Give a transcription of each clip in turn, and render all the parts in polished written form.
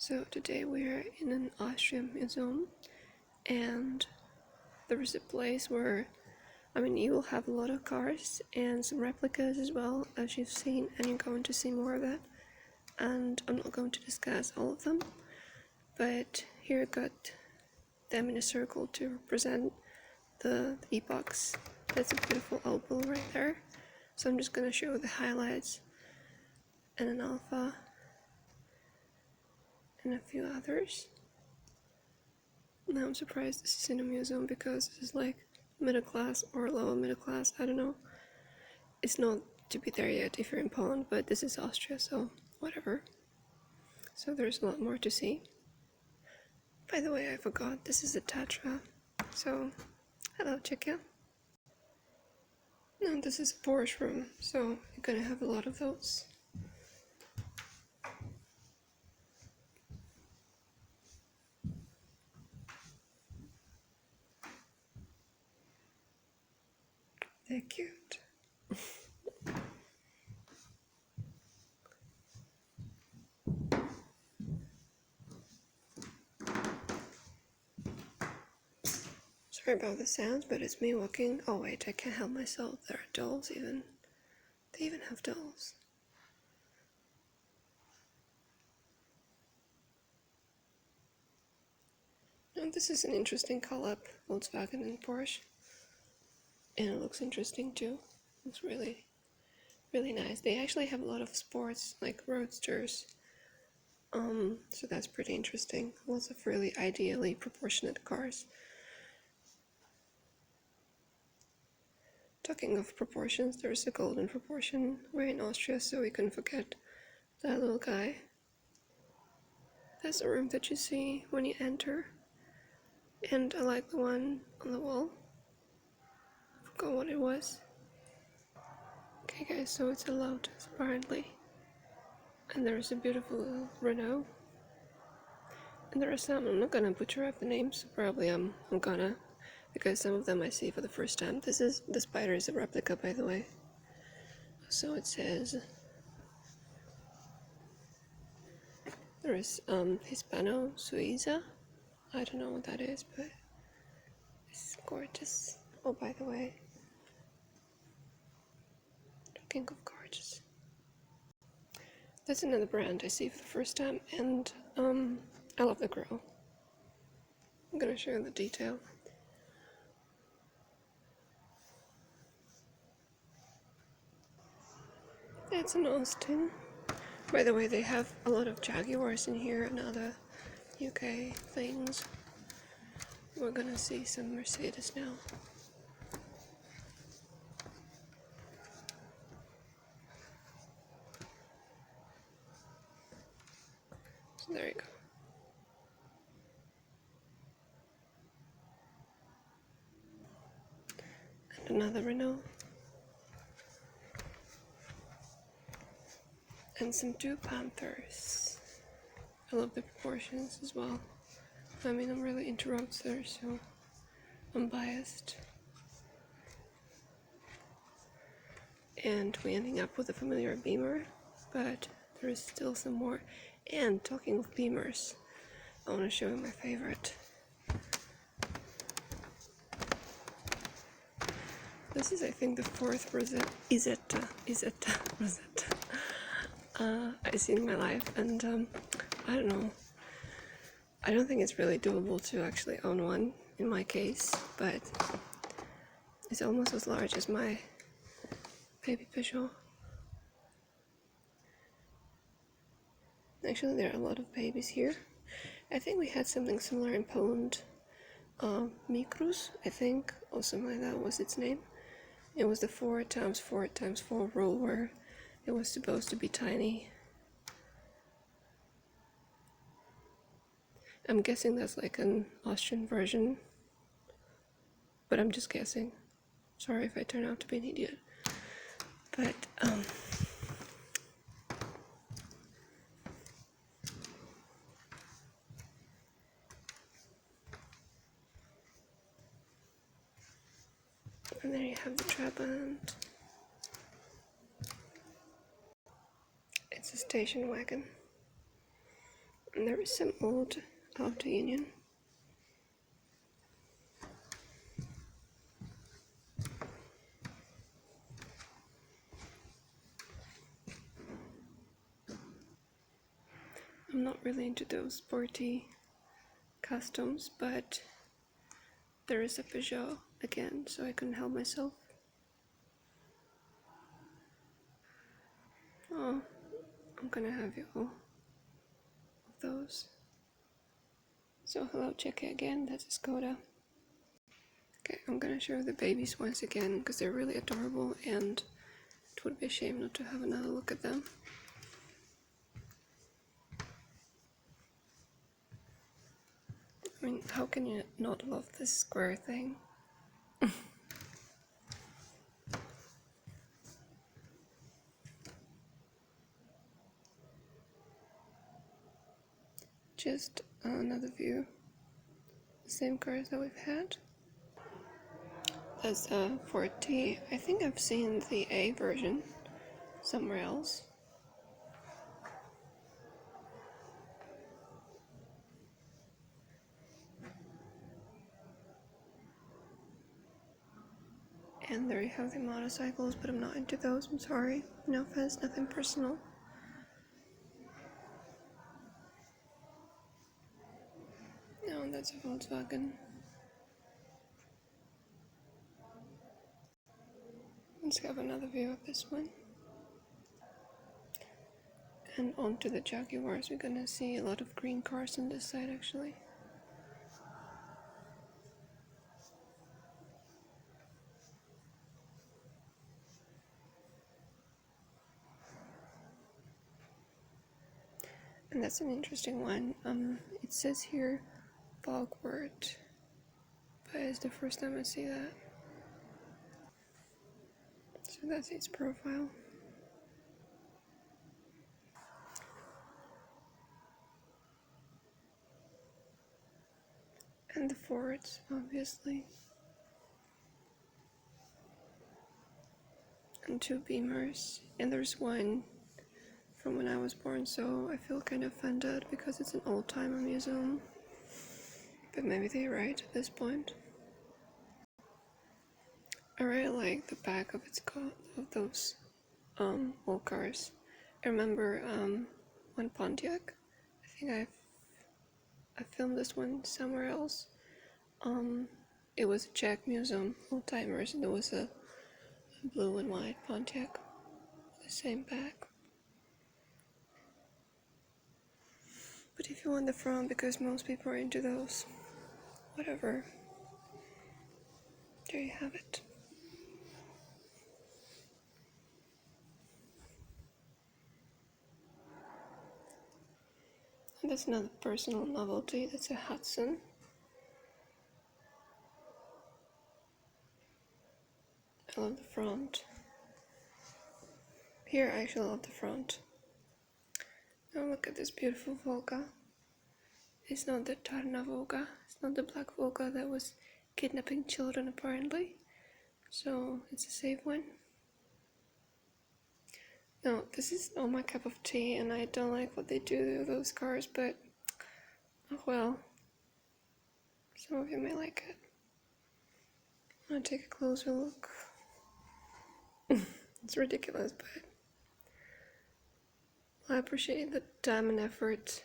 So today we are in an Austrian museum, and there is a place where, you will have a lot of cars and some replicas as well, as you've seen, and you're going to see more of that. And I'm not going to discuss all of them, but here I got them in a circle to represent the epochs. That's a beautiful Opel right there. So I'm just going to show the highlights and an Alpha and a few others. Now I'm surprised this is in a museum because this is like middle class or lower middle class, I don't know. It's not to be there yet if you're in Poland, but this is Austria, so whatever. So there's a lot more to see. By the way, I forgot, this is a Tatra. So, hello Czechia. Now this is a Porsche room, so you're gonna have a lot of those. They're cute. Sorry about the sounds, but it's me walking. Oh wait, I can't help myself. There are dolls even. They even have dolls. Now this is an interesting collab, Volkswagen and Porsche. And it looks interesting too. It's really, really nice. They actually have a lot of sports, like roadsters. So that's pretty interesting. Lots of really ideally proportionate cars. Talking of proportions, there's a golden proportion. We're in Austria, so we couldn't forget that little guy. That's the room that you see when you enter. And I like the one on the wall. I forgot what it was. Okay guys, so it's a Lotus apparently. And there's a beautiful Renault. And there are some, I'm not gonna butcher up the names, probably I'm gonna, because some of them I see for the first time. The Spider is a replica, by the way. So it says, there is Hispano Suiza. I don't know what that is, but it's gorgeous. Oh, by the way, talking of gorgeous, that's another brand I see for the first time, and I love the grill. I'm gonna show you the detail. It's an Austin. By the way, they have a lot of Jaguars in here and other UK things. We're gonna see some Mercedes now. So there you go. And another Renault. And some two Panthers. I love the proportions as well. I'm really into roadsters, so I'm biased. And we're ending up with a familiar Beamer, but there is still some more. And talking of Beamers, I want to show you my favorite. This is, I think, the fourth Isetta Rosetta I've seen in my life, and I don't know. I don't think it's really doable to actually own one in my case, but it's almost as large as my baby Peugeot. Actually, there are a lot of babies here. I think we had something similar in Poland. Mikrus, I think, or something like that was its name. It was the 4x4x4 rule where it was supposed to be tiny. I'm guessing that's like an Austrian version, but I'm just guessing. Sorry if I turn out to be an idiot. But, and there you have the Trabant. It's a station wagon. And there is some old Auto Union. I'm not really into those sporty customs, but there is a Peugeot again, so I couldn't help myself. Oh, I'm gonna have you all of those. So hello Czechia again, that's a Skoda. Okay, I'm gonna show the babies once again because they're really adorable and it would be a shame not to have another look at them. I mean, how can you not love this square thing? Just another view. The same cars that we've had. That's a 4T. I think I've seen the A version somewhere else. And there you have the motorcycles, but I'm not into those, I'm sorry. No offense, nothing personal. No, that's a Volkswagen. Let's have another view of this one. And onto the Jaguars, we're gonna see a lot of green cars on this side actually. And that's an interesting one. It says here Jaguar, but it's the first time I see that. So that's its profile. And the Fords, obviously. And two Beamers. And there's one from when I was born, so I feel kind of offended because it's an Oldtimermuseum. But maybe they're right at this point. I really like the back of those old cars. I remember one Pontiac. I think I filmed this one somewhere else. It was a Czech museum, old timers, and there was a blue and white Pontiac, the same back. But if you want the front, because most people are into those, whatever. There you have it. And that's not a personal novelty, that's a Hudson. I love the front. Here I actually love the front. Now look at this beautiful Volga. It's not the Tarna Volga, it's not the black Volga that was kidnapping children apparently. So it's a safe one. No, this is not my cup of tea and I don't like what they do to those cars, but oh well. Some of you may like it. I'm gonna take a closer look. It's ridiculous, but I appreciate the time and effort.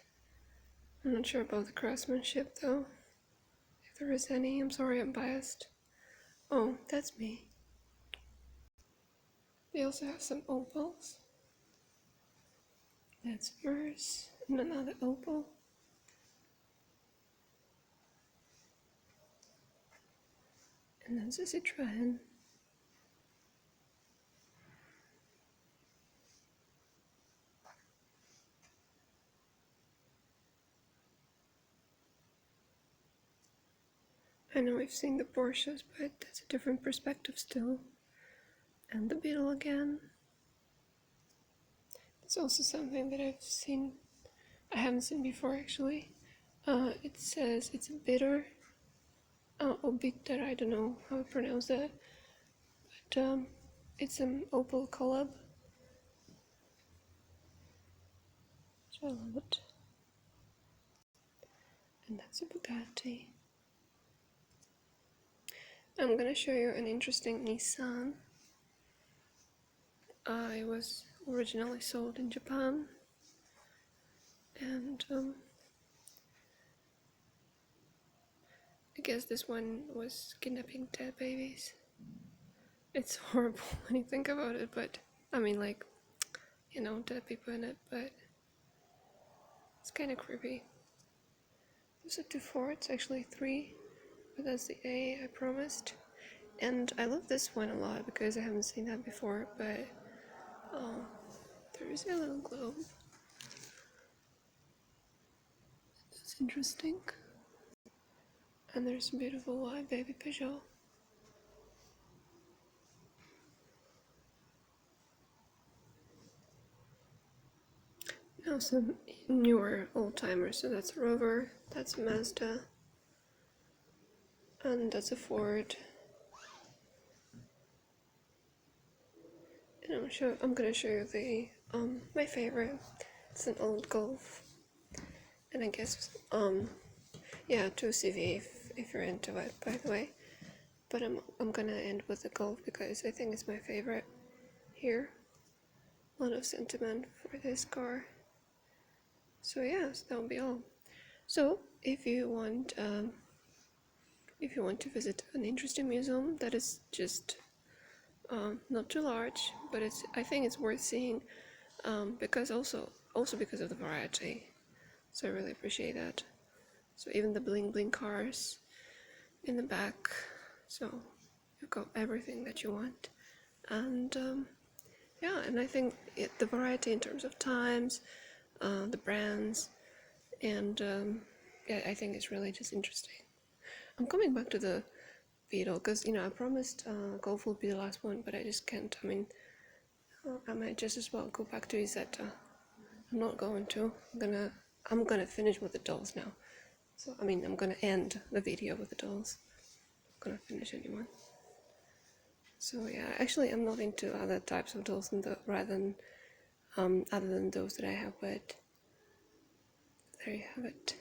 I'm not sure about the craftsmanship though. If there is any, I'm sorry I'm biased. Oh, that's me. We also have some Opels. That's Merce and another Opel. And that's a Citroën. I know we've seen the Porsches, but that's a different perspective still. And the Beetle again. It's also something that I haven't seen before actually. It says it's a bitter, or bitter, I don't know how to pronounce that. But it's an Opel collab. So I love it. And that's a Bugatti. I'm gonna show you an interesting Nissan. It was originally sold in Japan, and I guess this one was kidnapping dead babies. It's horrible when you think about it, but I mean, like, you know, dead people in it, but it's kind of creepy. There's a 2.4, it's actually 3, but that's the A I promised. And I love this one a lot because I haven't seen that before, but there is a little globe. That's interesting. And there's a beautiful white baby Peugeot. Now some newer old-timers, so that's a Rover, that's a Mazda, and that's a Ford. And I'm gonna show you the my favorite. It's an old Golf, and I guess yeah, 2CV if you're into it, by the way. But I'm gonna end with the Golf because I think it's my favorite here. A lot of sentiment for this car. So yes, that'll be all. So if you want to visit an interesting museum that is just not too large, but I think it's worth seeing because also because of the variety. So I really appreciate that. So even the bling bling cars in the back, so you've got everything that you want. And yeah, and I think the variety in terms of times, the brands, and yeah, I think it's really just interesting. I'm coming back to the Beetle because, you know, I promised Golf will be the last one, but I just can't. I mean, I might just as well go back to Isetta. I'm not going to. I'm gonna finish with the dolls now. So I mean, I'm gonna end the video with the dolls. I'm gonna finish anyone. So yeah, actually, I'm not into other types of dolls other than those that I have, but there you have it.